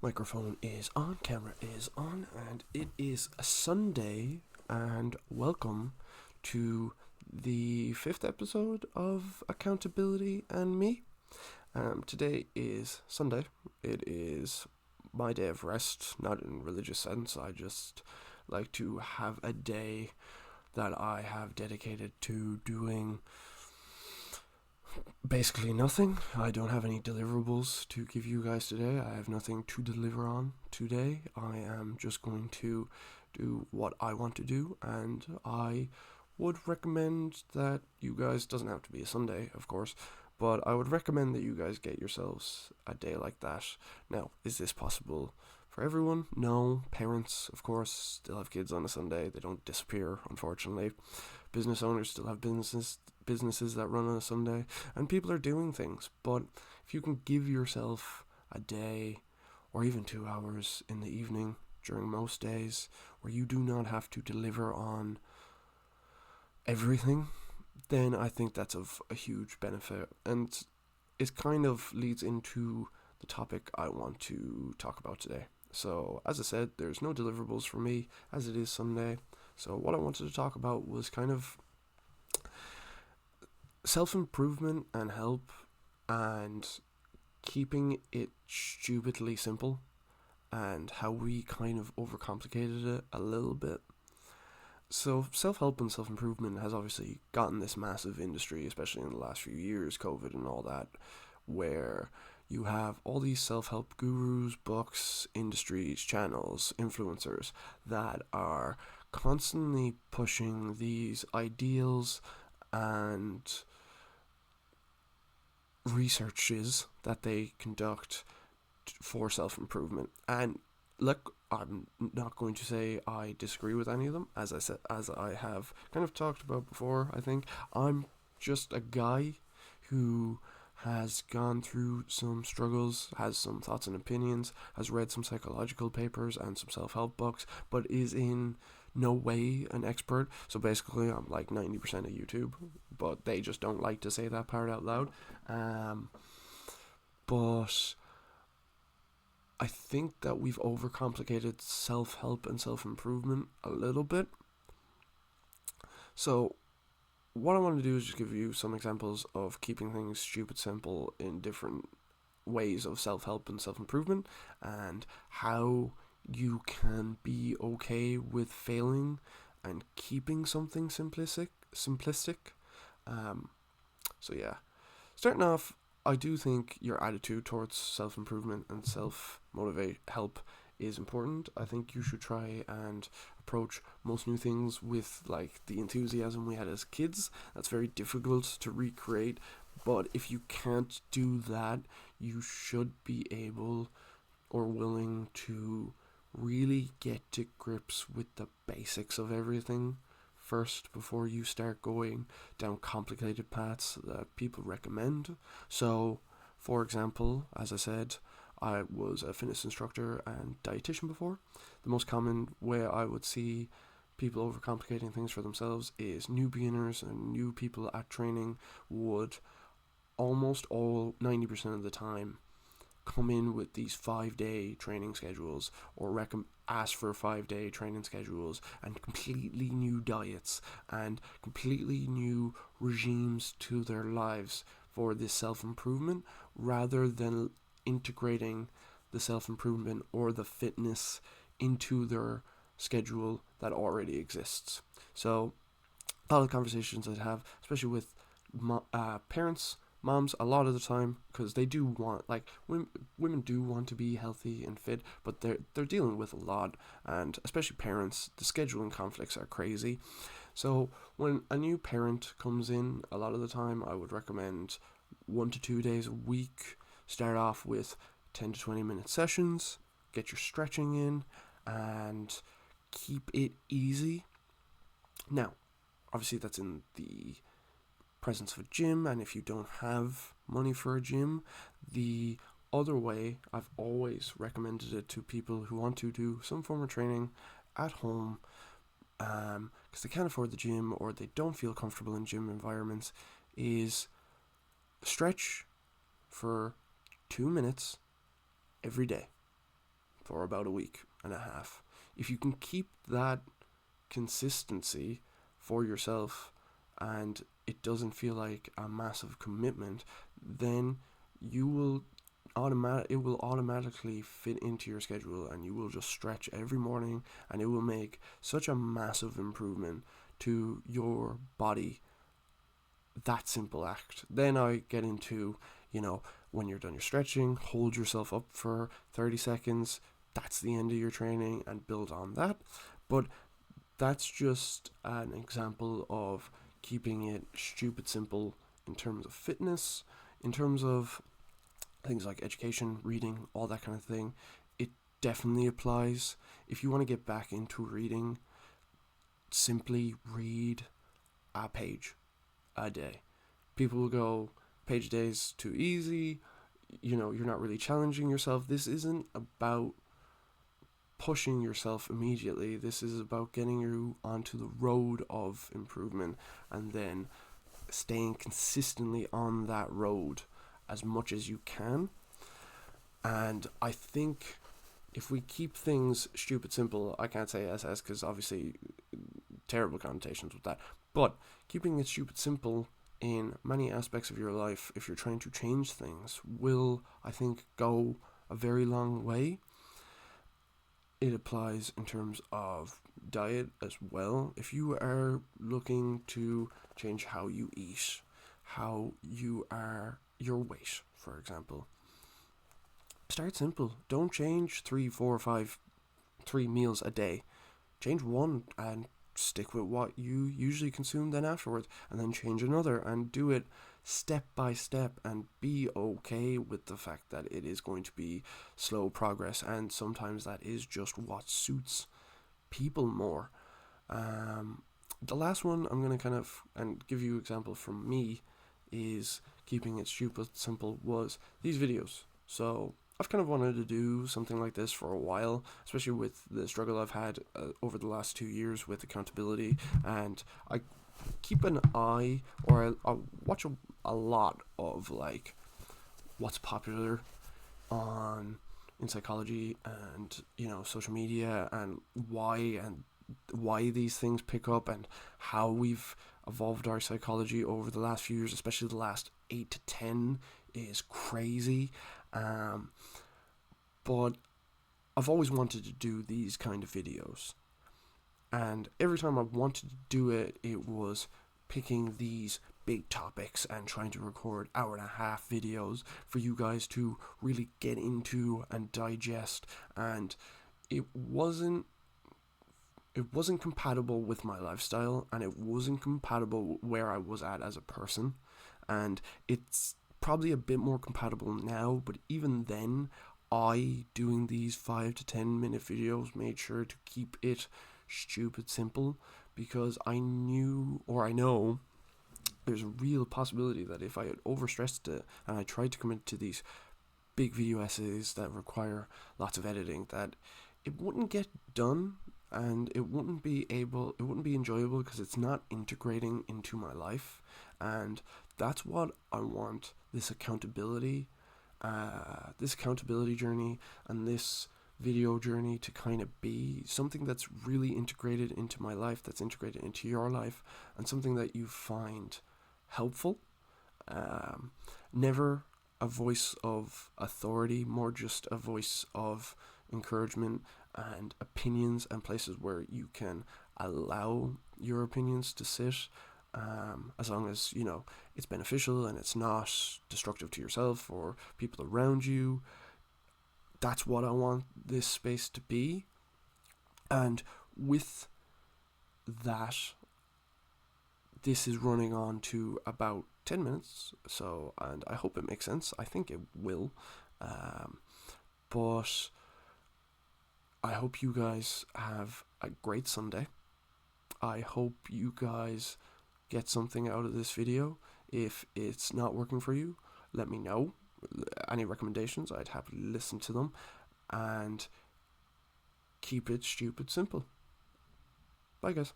Microphone is on, camera is on, and it is a Sunday, and welcome to the fifth episode of Accountability and Me. Today is Sunday. It is my day of rest, not in religious sense. I just like to have a day that I have dedicated to doing basically nothing. I don't have any deliverables to give you guys today. I have nothing to deliver on today. I am just going to do what I want to do, and I would recommend that you guys, doesn't have to be a Sunday, of course, but I would recommend that you guys get yourselves a day like that. Now, is this possible for everyone? No. Parents, of course, still have kids on a Sunday. They don't disappear, unfortunately. Business owners still have businesses that run on a Sunday, and people are doing things. But if you can give yourself a day or even 2 hours in the evening during most days where you do not have to deliver on everything, then I think that's of a huge benefit. And it kind of leads into the topic I want to talk about today. So, as I said, there's no deliverables for me as it is Sunday. So what I wanted to talk about was kind of self-improvement and help, and keeping it stupidly simple, and how we kind of overcomplicated it a little bit. So self-help and self-improvement has obviously gotten this massive industry, especially in the last few years, COVID and all that, where you have all these self-help gurus, books, industries, channels, influencers that are constantly pushing these ideals and researches that they conduct for self-improvement. And look, I'm not going to say I disagree with any of them, as I have kind of talked about before. I think I'm just a guy who has gone through some struggles, has some thoughts and opinions, has read some psychological papers and some self-help books, but is in no way an expert. So basically I'm like 90% of YouTube, but they just don't like to say that part out loud. But I think that we've overcomplicated self-help and self-improvement a little bit. So what I want to do is just give you some examples of keeping things stupid simple in different ways of self-help and self-improvement, and how you can be okay with failing and keeping something simplistic. So yeah, starting off, I do think your attitude towards self-improvement and self-motivate help is important. I think you should try and approach most new things with like the enthusiasm we had as kids. That's very difficult to recreate, but if you can't do that, you should be able or willing to really get to grips with the basics of everything first before you start going down complicated paths that people recommend. So, for example, as I said, I was a fitness instructor and dietitian before. The most common way I would see people overcomplicating things for themselves is new beginners and new people at training would almost all 90% of the time come in with these 5-day training schedules, or ask for 5-day training schedules and completely new diets and completely new regimes to their lives for this self-improvement, rather than integrating the self-improvement or the fitness into their schedule that already exists. So a lot of the conversations I have, especially with parents, moms, a lot of the time, because they do want, like, women do want to be healthy and fit, but they're dealing with a lot, and especially parents, the scheduling conflicts are crazy. So when a new parent comes in, a lot of the time I would recommend 1 to 2 days a week. Start off with 10 to 20 minute sessions, get your stretching in, and keep it easy. Now, obviously that's in the presence of a gym, and if you don't have money for a gym, the other way I've always recommended it to people who want to do some form of training at home, because they can't afford the gym or they don't feel comfortable in gym environments, is stretch for 2 minutes every day. for about a week and a half. If you can keep that consistency for yourself and it doesn't feel like a massive commitment, then you will it will automatically fit into your schedule, and you will just stretch every morning, and it will make such a massive improvement to your body. That simple act. Then I get into, when you're done your stretching, hold yourself up for 30 seconds. That's the end of your training, and build on that. But that's just an example of keeping it stupid simple in terms of fitness, in terms of things like education, reading, all that kind of thing. It definitely applies. If you want to get back into reading, simply read a page a day. People will go, page a day is too easy, you're not really challenging yourself. This isn't about pushing yourself immediately. This is about getting you onto the road of improvement, and then staying consistently on that road as much as you can. And I think if we keep things stupid simple, I can't say SS because obviously terrible connotations with that, but keeping it stupid simple in many aspects of your life, if you're trying to change things, will, I think, go a very long way. It applies in terms of diet as well. If you are looking to change how you eat, your weight, for example, start simple. Don't change 3, 4, 5, 3 meals a day. Change one and stick with what you usually consume then afterwards, and then change another, and do it step by step, and be okay with the fact that it is going to be slow progress, and sometimes that is just what suits people more. The last one I'm going to kind of and give you an example from me is keeping it stupid simple was these videos. So I've kind of wanted to do something like this for a while, especially with the struggle I've had over the last 2 years with accountability, and I keep an eye, or I watch a lot of like what's popular in psychology and social media, and why these things pick up, and how we've evolved our psychology over the last few years, especially the last 8 to 10 is crazy. But I've always wanted to do these kind of videos, and every time I wanted to do it, it was picking these big topics and trying to record 1.5-hour videos for you guys to really get into and digest, and it wasn't compatible with my lifestyle, and it wasn't compatible where I was at as a person, and it's probably a bit more compatible now, but even then, I, doing these 5 to 10 minute videos, made sure to keep it stupid simple, because I know there's a real possibility that if I had overstressed it and I tried to commit to these big video essays that require lots of editing, that it wouldn't get done, and it wouldn't be enjoyable, because it's not integrating into my life. And that's what I want this accountability journey and this video journey to kind of be something that's really integrated into my life, that's integrated into your life, and something that you find helpful. Never a voice of authority, more just a voice of encouragement and opinions, and places where you can allow your opinions to sit, as long as it's beneficial and it's not destructive to yourself or people around you. That's what I want this space to be. And with that, this is running on to about 10 minutes, and I hope it makes sense. I think it will, but I hope you guys have a great Sunday. I hope you guys get something out of this video. If it's not working for you, let me know. Any recommendations, I'd happily listen to them. And keep it stupid simple. Bye, guys.